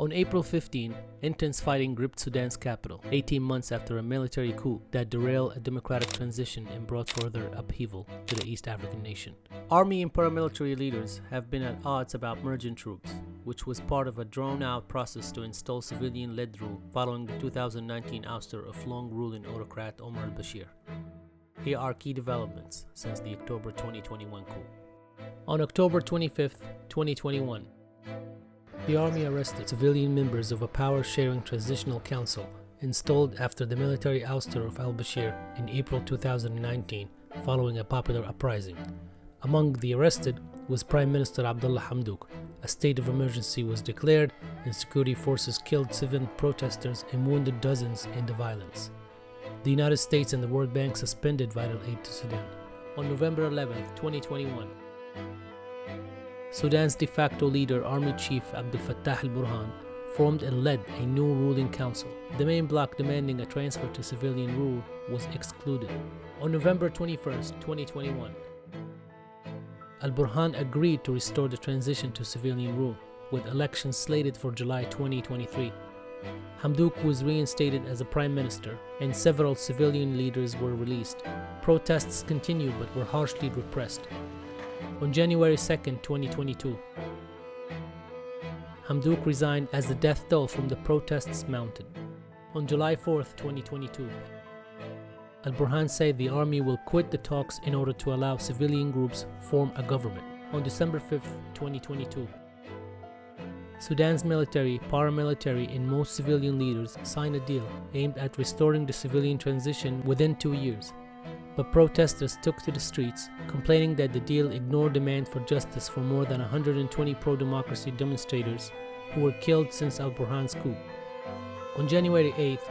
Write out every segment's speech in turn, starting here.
On April 15, intense fighting gripped Sudan's capital, 18 months after a military coup that derailed a democratic transition and brought further upheaval to the East African nation. Army and paramilitary leaders have been at odds about merging troops, which was part of a drawn-out process to install civilian-led rule following the 2019 ouster of long-ruling autocrat Omar al-Bashir. Here are key developments since the October 2021 coup. On October 25, 2021, the army arrested civilian members of a power-sharing transitional council installed after the military ouster of al-Bashir in April 2019 following a popular uprising. Among the arrested was Prime Minister Abdullah Hamdok. A state of emergency was declared and security forces killed civil protesters and wounded dozens in the violence. The United States and the World Bank suspended vital aid to Sudan. On November 11, 2021, Sudan's de facto leader, Army Chief Abdel Fattah al-Burhan, formed and led a new ruling council. The main bloc demanding a transfer to civilian rule was excluded. On November 21, 2021, al-Burhan agreed to restore the transition to civilian rule, with elections slated for July 2023. Hamdok was reinstated as a prime minister, and several civilian leaders were released. Protests continued but were harshly repressed. On January 2, 2022, Hamdok resigned as the death toll from the protests mounted. On July 4, 2022, al-Burhan said the army will quit the talks in order to allow civilian groups form a government. On December 5, 2022, Sudan's military, paramilitary, and most civilian leaders signed a deal aimed at restoring the civilian transition within 2 years. But protesters took to the streets, complaining that the deal ignored demand for justice for more than 120 pro-democracy demonstrators who were killed since al-Burhan's coup. On January 8th,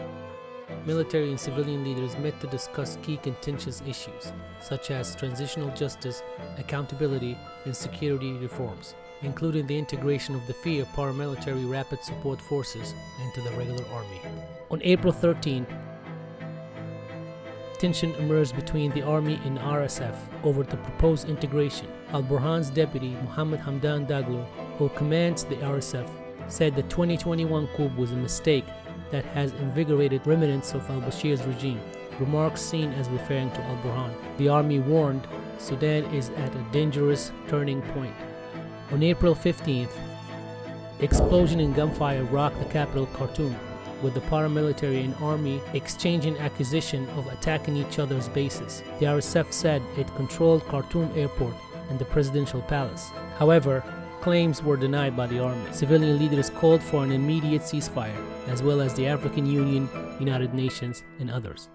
military and civilian leaders met to discuss key contentious issues, such as transitional justice, accountability, and security reforms, including the integration of the fee of paramilitary rapid support forces into the regular army. On April 13, tension emerged between the army and RSF over the proposed integration. Al-Burhan's deputy, Mohammed Hamdan Daglo, who commands the RSF, said the 2021 coup was a mistake that has invigorated remnants of al-Bashir's regime, remarks seen as referring to al-Burhan. The army warned Sudan is at a dangerous turning point. On April 15th, explosion and gunfire rocked the capital Khartoum, with the paramilitary and army exchanging accusation of attacking each other's bases. The RSF said it controlled Khartoum airport and the presidential palace. However, claims were denied by the army. Civilian leaders called for an immediate ceasefire, as well as the African Union, United Nations, and others.